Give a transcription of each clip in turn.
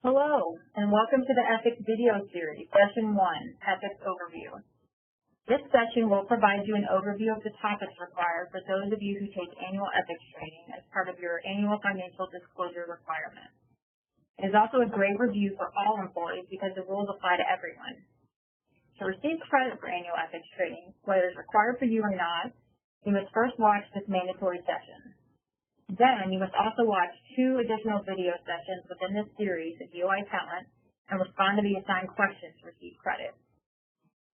Hello, and welcome to the Ethics video series, Session 1, Ethics Overview. This session will provide you an overview of the topics required for those of you who take annual ethics training as part of your annual financial disclosure requirement. It is also a great review for all employees because the rules apply to everyone. To receive credit for annual ethics training, whether it's required for you or not, you must first watch this mandatory session. Then, you must also watch 2 additional video sessions within this series of UI Talent and respond to the assigned questions to receive credit.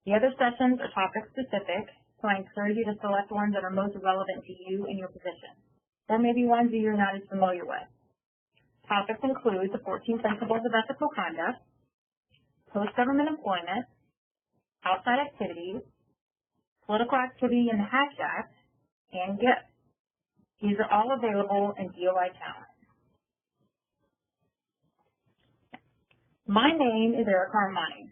The other sessions are topic-specific, so I encourage you to select ones that are most relevant to you and your position, or maybe ones that you're not as familiar with. Topics include the 14 Principles of Ethical Conduct, Post-Government Employment, Outside Activities, Political Activity in the Hatch Act, and gifts. These are all available in DOI Talent. My name is Erica Armani.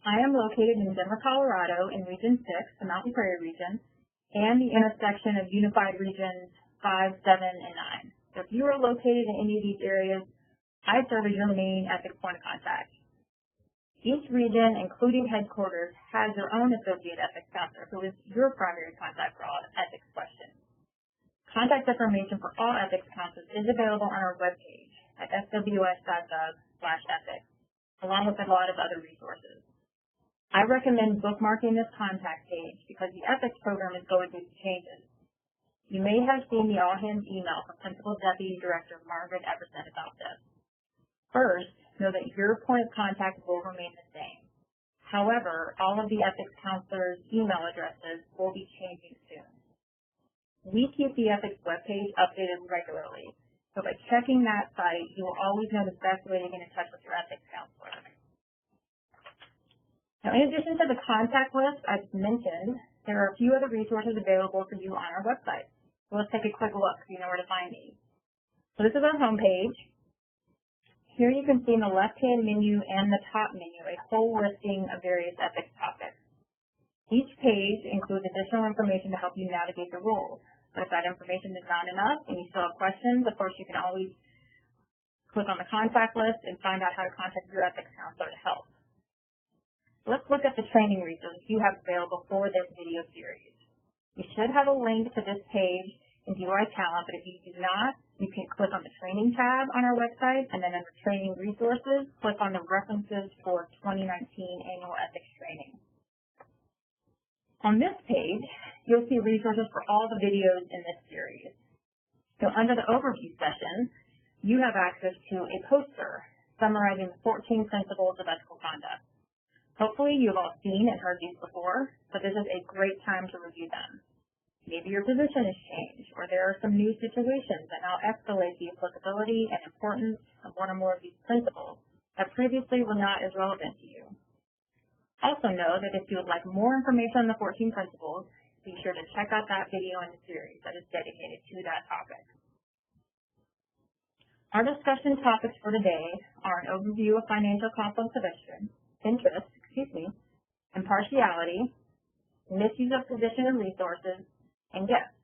I am located in Denver, Colorado in Region 6, the Mountain Prairie region, and the intersection of Unified Regions 5, 7, and 9. So if you are located in any of these areas, I serve as your main ethics point of contact. Each region, including headquarters, has their own associate ethics counselor who is your primary contact for all ethics questions. Contact information for all ethics counselors is available on our webpage at sws.gov/ethics, along with a lot of other resources. I recommend bookmarking this contact page because the ethics program is going through some changes. You may have seen the all-hands email from Principal Deputy Director Margaret Everson about this. First, know that your point of contact will remain the same. However, all of the ethics counselors' email addresses will be changing soon. We keep the ethics webpage updated regularly, so by checking that site, you will always know the best way to get in touch with your ethics counselor. Now, in addition to the contact list I just mentioned, there are a few other resources available for you on our website. So let's take a quick look so you know where to find these. So this is our homepage. Here you can see in the left-hand menu and the top menu a whole listing of various ethics topics. Each page includes additional information to help you navigate the rules. But if that information is not enough and you still have questions, of course you can always click on the contact list and find out how to contact your ethics counselor to help. Let's look at the training resources you have available for this video series. You should have a link to this page in DOI Talent, but if you do not, you can click on the training tab on our website, and then under training resources, click on the references for 2019 annual ethics training. On this page, you'll see resources for all the videos in this series. So under the overview section, you have access to a poster summarizing the 14 principles of ethical conduct. Hopefully you've all seen and heard these before, but this is a great time to review them. Maybe your position has changed, or there are some new situations that now escalate the applicability and importance of one or more of these principles that previously were not as relevant to you. Also know that if you would like more information on the 14 principles, be sure to check out that video in the series that is dedicated to that topic. Our discussion topics for today are an overview of financial conflicts of interest, impartiality, misuse of position and resources, and gifts.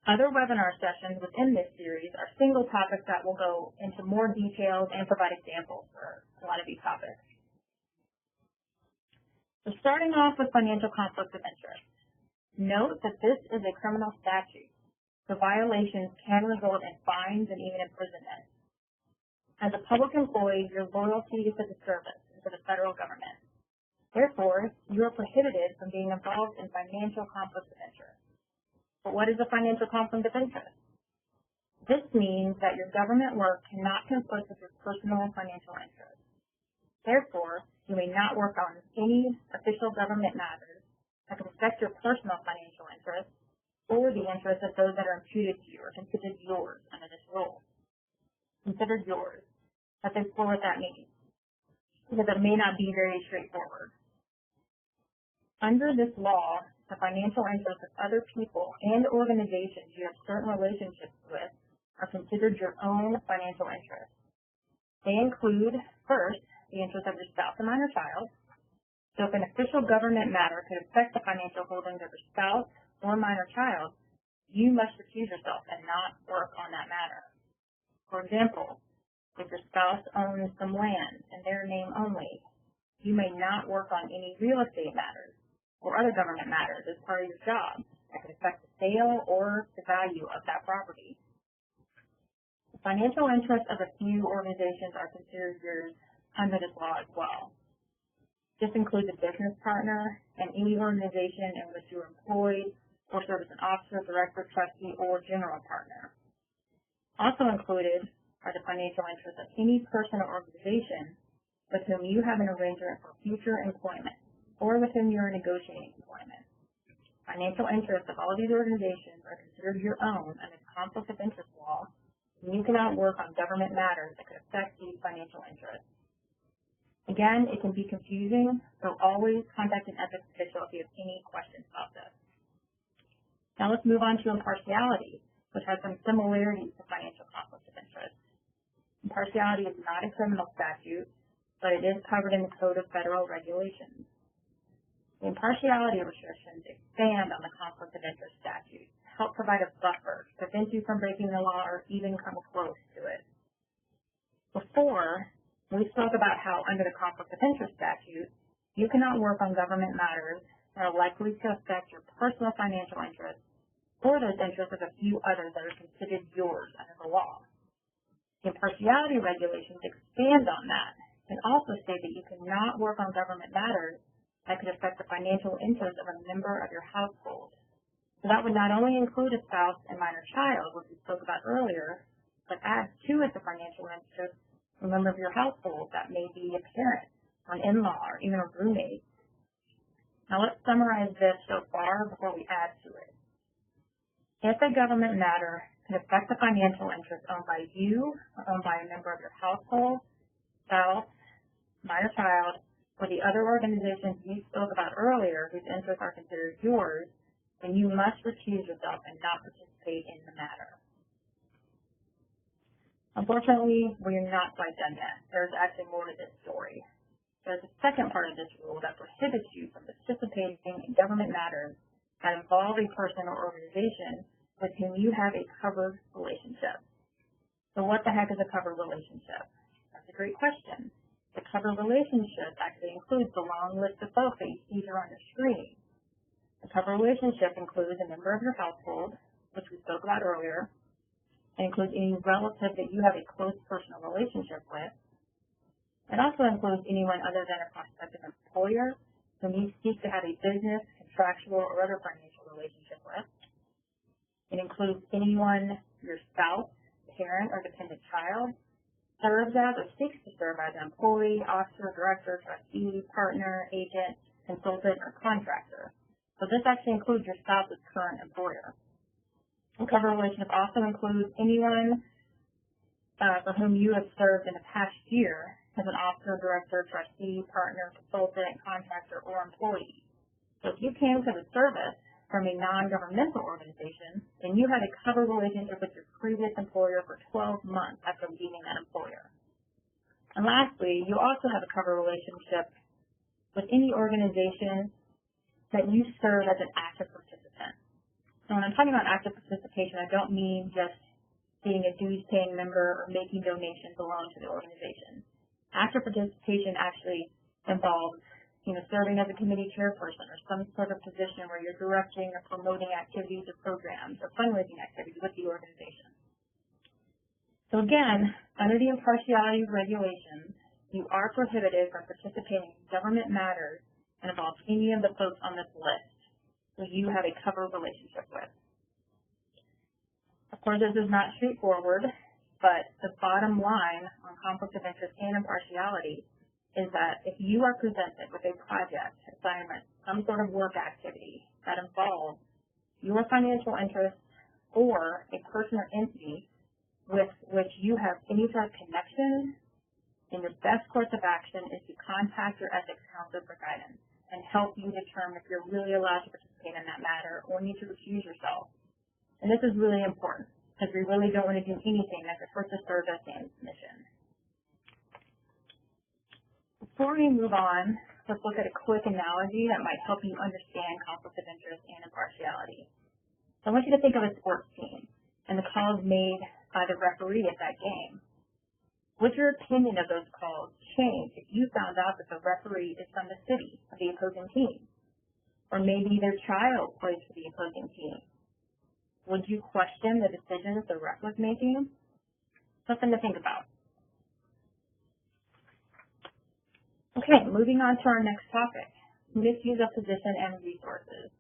Other webinar sessions within this series are single topics that will go into more details and provide examples for a lot of these topics. So starting off with financial conflicts of interest, note that this is a criminal statute, so violations can result in fines and even imprisonment. As a public employee, your loyalty is to the service and to the federal government. Therefore, you are prohibited from being involved in financial conflicts of interest. But what is a financial conflict of interest? This means that your government work cannot conflict with your personal financial interests. Therefore, you may not work on any official government matters that can affect your personal financial interests or the interests of those that are imputed to you or considered yours under this rule. Considered yours. Let's explore what that means, because it may not be very straightforward. Under this law, the financial interests of other people and organizations you have certain relationships with are considered your own financial interests. They include, first, the interest of your spouse or minor child. So if an official government matter could affect the financial holdings of your spouse or minor child, you must recuse yourself and not work on that matter. For example, If your spouse owns some land in their name only, you may not work on any real estate matters or other government matters as part of your job that could affect the sale or the value of that property. The financial interests of a few organizations are considered yours under this law as well. This includes a business partner and any organization in which you are employed or serve as an officer, director, trustee, or general partner. Also included are the financial interests of any person or organization with whom you have an arrangement for future employment or with whom you are negotiating employment. Financial interests of all of these organizations are considered your own under the conflict of interest law, and you cannot work on government matters that could affect these financial interests. Again, it can be confusing, so always contact an ethics official if you have any questions about this. Now let's move on to impartiality, which has some similarities to financial conflict of interest. Impartiality is not a criminal statute, but it is covered in the Code of Federal Regulations. The impartiality restrictions expand on the conflict of interest statute to help provide a buffer to prevent you from breaking the law or even come close to it. Before, we spoke about how under the conflict of interest statute, you cannot work on government matters that are likely to affect your personal financial interests or those interests of a few others that are considered yours under the law. The impartiality regulations expand on that and also state that you cannot work on government matters that could affect the financial interests of a member of your household. So that would not only include a spouse and minor child, which we spoke about earlier, but add to it the financial interest of a member of your household that may be a parent, or an in-law, or even a roommate. Now let's summarize this so far before we add to it. If a government matter can affect the financial interest owned by you or owned by a member of your household, spouse, minor child, or the other organizations you spoke about earlier whose interests are considered yours, then you must recuse yourself and not participate in the matter. Unfortunately, we are not quite done yet. There's actually more to this story. There's a second part of this rule that prohibits you from participating in government matters that involve a person or organization with whom you have a covered relationship. So what the heck is a covered relationship? That's a great question. The covered relationship actually includes the long list of folks that you see here on the screen. The covered relationship includes a member of your household, which we spoke about earlier. It includes any relative that you have a close personal relationship with. It also includes anyone other than a prospective employer whom you seek to have a business, contractual, or other financial relationship with. It includes anyone your spouse, parent, or dependent child serves as or seeks to serve as an employee, officer, director, trustee, partner, agent, consultant, or contractor. So this actually includes your spouse's current employer. A covered relationship also includes anyone for whom you have served in the past year as an officer, director, trustee, partner, consultant, contractor, or employee. So if you came to the service from a non-governmental organization, then you had a covered relationship with your previous employer for 12 months after leaving that employer. And lastly, you also have a covered relationship with any organization that you serve as an active participant. So when I'm talking about active participation, I don't mean just being a dues-paying member or making donations alone to the organization. Active participation actually involves serving as a committee chairperson or some sort of position where you're directing or promoting activities or programs or fundraising activities with the organization. So again, under the impartiality regulations, you are prohibited from participating in government matters that involve any of the folks on this list who you have a covered relationship with. Of course, this is not straightforward, but the bottom line on conflict of interest and impartiality is that if you are presented with a project, assignment, some sort of work activity that involves your financial interests or a person or entity with which you have any sort of connection, then your best course of action is to contact your ethics counselor for guidance and help you determine if you're really allowed to participate in that matter or need to recuse yourself. And this is really important because we really don't want to do anything that could hurt the service and its mission. Before we move on, let's look at a quick analogy that might help you understand conflict of interest and impartiality. So I want you to think of a sports team and the calls made by the referee at that game. Would your opinion of those calls change if you found out that the referee is from the city of the opposing team? Or maybe their child plays for the opposing team? Would you question the decisions the ref was making? Something to think about. Okay, moving on to our next topic, misuse of position and resources.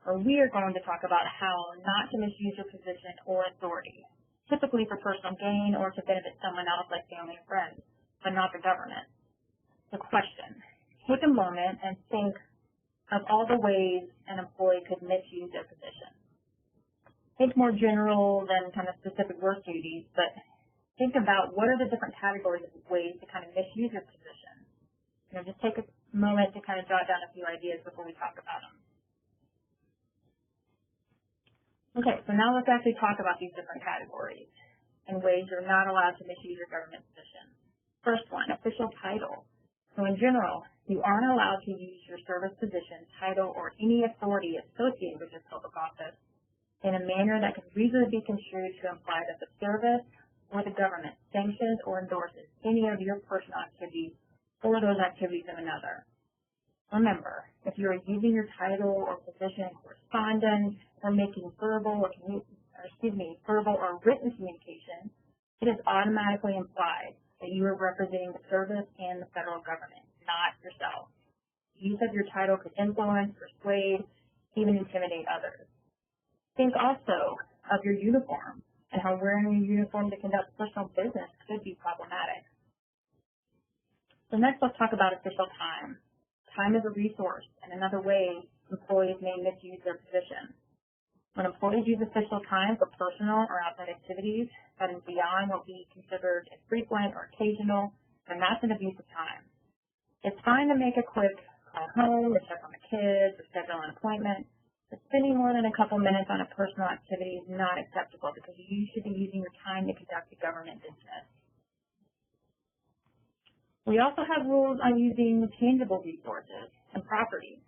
We are going to talk about how not to misuse your position or authority, typically for personal gain or to benefit someone else like family and friends, but not the government. The question, take a moment and think of all the ways an employee could misuse their position. Think more general than kind of specific work duties, but think about what are the different categories of ways to kind of misuse your position. Just take a moment to kind of jot down a few ideas before we talk about them. Okay, so now let's actually talk about these different categories and ways you're not allowed to misuse your government position. First one, official title. So in general, you aren't allowed to use your service position, title, or any authority associated with your public office in a manner that could reasonably be construed to imply that the service or the government sanctions or endorses any of your personal activities or those activities of another. Remember, if you are using your title or position in correspondence or making verbal or written communication, it is automatically implied that you are representing the service and the federal government, not yourself. Use of your title could influence, persuade, even intimidate others. Think also of your uniform and how wearing your uniform to conduct personal business could be problematic. So next, let's talk about official time. Time is a resource and another way employees may misuse their position. When employees use official time for personal or outside activities that is beyond what we considered as frequent or occasional, then that's an abuse of time. It's fine to make a quick call home, to check on the kids, or schedule an appointment, but spending more than a couple minutes on a personal activity is not acceptable because you should be using your time to conduct a government business. We also have rules on using tangible resources and property.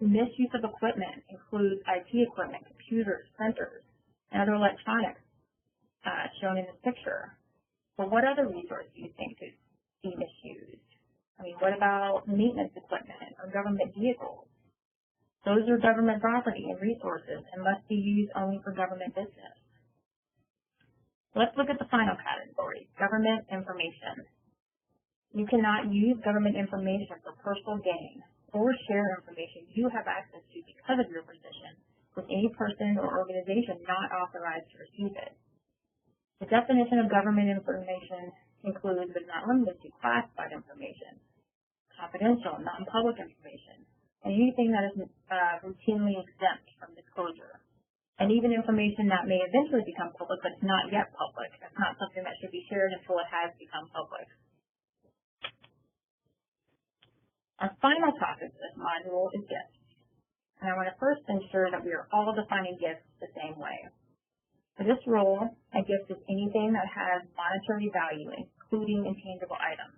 Misuse of equipment includes IT equipment, computers, printers, and other electronics shown in this picture. But what other resources do you think could be misused? What about maintenance equipment or government vehicles? Those are government property and resources and must be used only for government business. Let's look at the final category, government information. You cannot use government information for personal gain or share information you have access to because of your position with any person or organization not authorized to receive it. The definition of government information includes but not limited to classified information, confidential, non-public information, and anything that is routinely exempt from disclosure, and even information that may eventually become public but is not yet public. That's not something that should be shared until it has become public. Our final topic of this module is gifts, and I want to first ensure that we are all defining gifts the same way. For this rule, a gift is anything that has monetary value, including intangible items.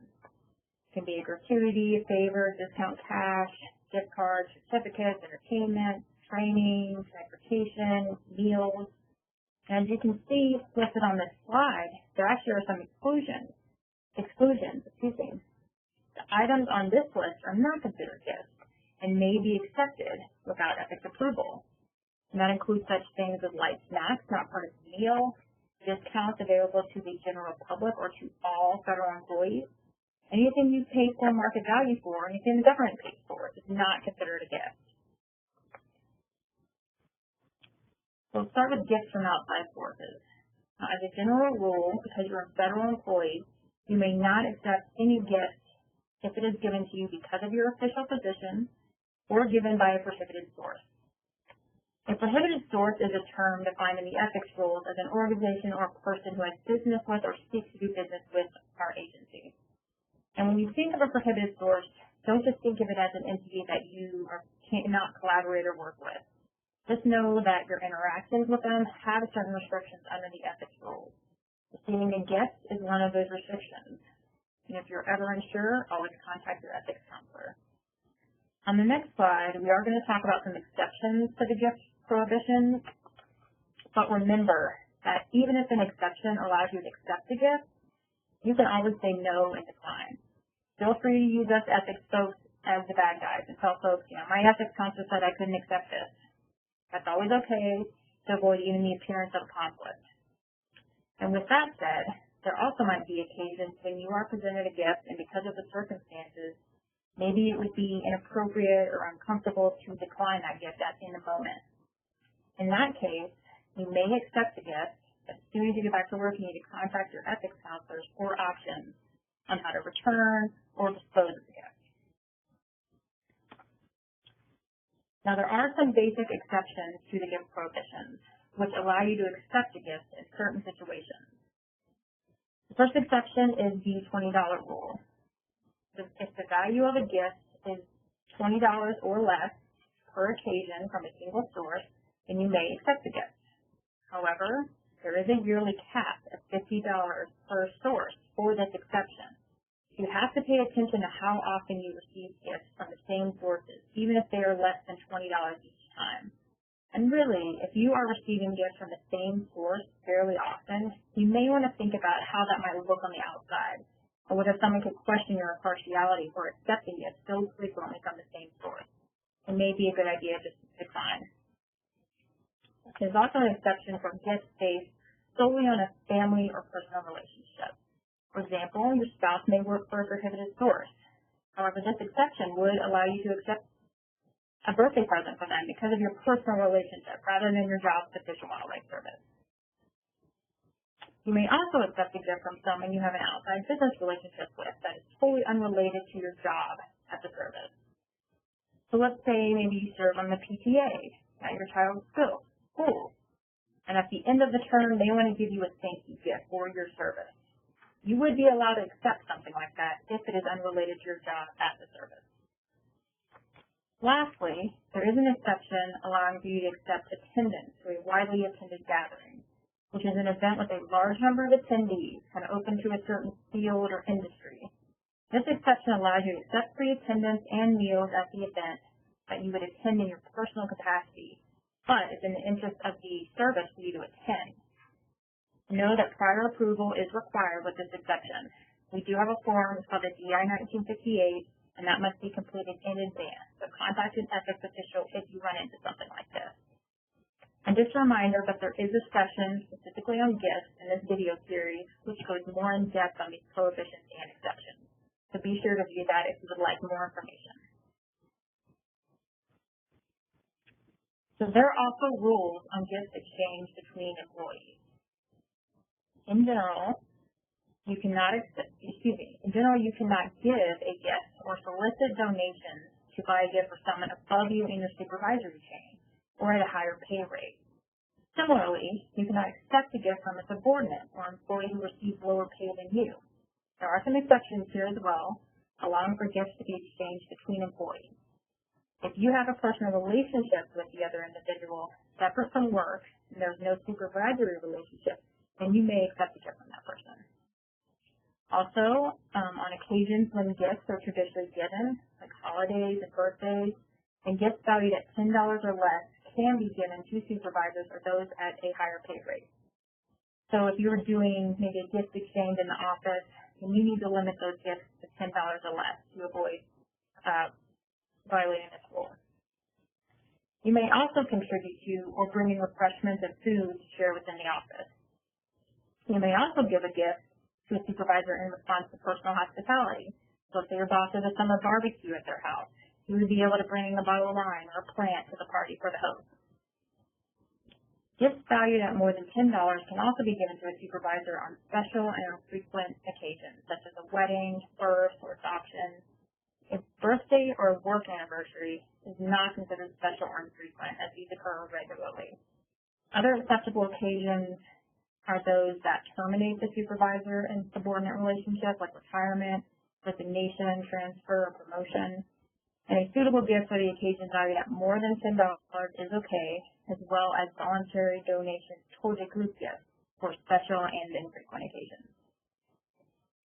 It can be a gratuity, a favor, discount cash, gift cards, certificates, entertainment, training, transportation, meals. And as you can see listed on this slide, there actually are some exclusions. The items on this list are not considered gifts and may be accepted without ethics approval. And that includes such things as light snacks, not part of the meal, discounts available to the general public or to all federal employees. Anything you pay full market value for, anything the government pays for, is not considered a gift. So we'll start with gifts from outside sources. Now, as a general rule, because you're a federal employee, you may not accept any gift if it is given to you because of your official position or given by a prohibited source. A prohibited source is a term defined in the ethics rules as an organization or a person who has business with or seeks to do business with our agency. And when you think of a prohibited source, don't just think of it as an entity that you cannot collaborate or work with. Just know that your interactions with them have certain restrictions under the ethics rules. Receiving a gift is one of those restrictions. And if you're ever unsure, always contact your ethics counselor. On the next slide, we are going to talk about some exceptions to the gift prohibition. But remember that even if an exception allows you to accept a gift, You can always say no and decline. Feel free to use us ethics folks as the bad guys and tell folks, my ethics counselor said I couldn't accept this. That's always okay to avoid even the appearance of conflict. And with that said, there also might be occasions when you are presented a gift and because of the circumstances, maybe it would be inappropriate or uncomfortable to decline that gift in the moment. In that case, you may accept the gift. As soon as you get back to work, you need to contact your ethics counselors for options on how to return or dispose of the gift. Now, there are some basic exceptions to the gift prohibitions, which allow you to accept a gift in certain situations. The first exception is the $20 rule. If the value of a gift is $20 or less per occasion from a single source, then you may accept the gift. However, there is a yearly cap of $50 per source for this exception. You have to pay attention to how often you receive gifts from the same sources, even if they are less than $20 each time. And really, if you are receiving gifts from the same source fairly often, you may want to think about how that might look on the outside, or whether someone could question your impartiality for accepting gifts so frequently from the same source. It may be a good idea just to decline. There's also an exception for gifts based solely on a family or personal relationship. For example, your spouse may work for a prohibited source. However, this exception would allow you to accept a birthday present for them because of your personal relationship rather than your job's official wildlife service. You may also accept a gift from someone you have an outside business relationship with that is totally unrelated to your job at the service. So let's say maybe you serve on the PTA at your child's school, and at the end of the term, they want to give you a thank you gift for your service. You would be allowed to accept something like that if it is unrelated to your job at the service. Lastly, there is an exception allowing for you to accept attendance to a widely attended gathering, which is an event with a large number of attendees and open to a certain field or industry. This exception allows you to accept free attendance and meals at the event that you would attend in your personal capacity, but it's in the interest of the service for you to attend. Know that prior approval is required with this exception. We do have a form called the DI 1958, and that must be completed in advance. So contact an ethics official if you run into something like this. And just a reminder that there is a session specifically on gifts in this video series, which goes more in depth on these prohibitions and exceptions. So be sure to view that if you would like more information. So there are also rules on gift exchange between employees. In general, you cannot give a gift or solicit donations to buy a gift for someone above you in your supervisory chain or at a higher pay rate. Similarly, you cannot accept a gift from a subordinate or employee who receives lower pay than you. There are some exceptions here as well, allowing for gifts to be exchanged between employees. If you have a personal relationship with the other individual separate from work and there's no supervisory relationship, then you may accept a gift from that person. Also, on occasions when gifts are traditionally given, like holidays and birthdays, and gifts valued at $10 or less can be given to supervisors or those at a higher pay rate. So if you're doing maybe a gift exchange in the office, then you need to limit those gifts to $10 or less to avoid violating this rule. You may also contribute to or bring in refreshments and food to share within the office. You may also give a gift to a supervisor in response to personal hospitality. So if your boss has a summer barbecue at their house, you would be able to bring a bottle of wine or a plant to the party for the host. Gifts valued at more than $10 can also be given to a supervisor on special and frequent occasions, such as a wedding, birth, or adoption. A birthday or a work anniversary is not considered special or infrequent, as these occur regularly. Other acceptable occasions are those that terminate the supervisor and subordinate relationship, like retirement, resignation, transfer, or promotion. And a suitable gift for the occasion valued at more than $10 is okay, as well as voluntary donations towards a group gift for special and infrequent occasions.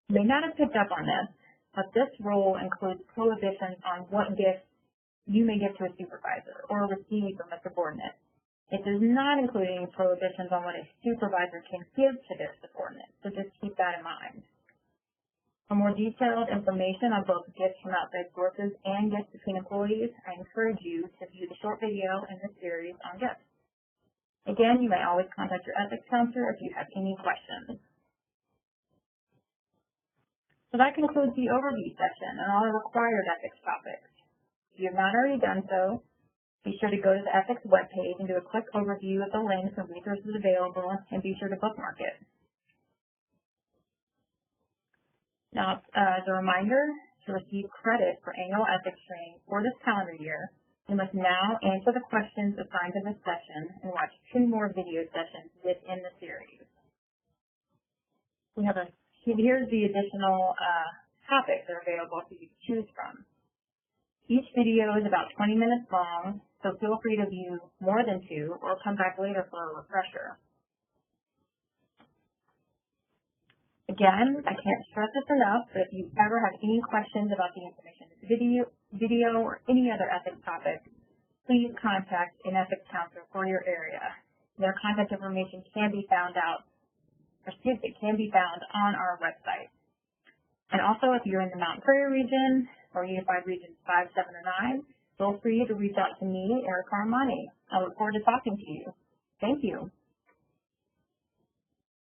You may not have picked up on this, but this rule includes prohibitions on what gifts you may give to a supervisor or receive from a subordinate. It does not include any prohibitions on what a supervisor can give to their subordinate, so just keep that in mind. For more detailed information on both gifts from outside sources and gifts between employees, I encourage you to view the short video in this series on gifts. Again, you may always contact your ethics counselor if you have any questions. So that concludes the overview section and all the required ethics topics. If you have not already done so, be sure to go to the ethics webpage and do a quick overview of the links and resources available, and be sure to bookmark it. Now, as a reminder, to receive credit for annual ethics training for this calendar year, you must now answer the questions assigned to this session and watch 2 more video sessions within the series. Here's the additional topics that are available for you to choose from. Each video is about 20 minutes long, so feel free to view more than 2 or come back later for a refresher. Again, I can't stress this enough, but if you ever have any questions about the information in this video or any other ethics topic, please contact an ethics counselor for your area. Their contact information can be found on our website. And also, if you're in the Mountain Prairie region or Unified Regions 5, 7, or 9, feel free to reach out to me, Erica Armani. I look forward to talking to you. Thank you.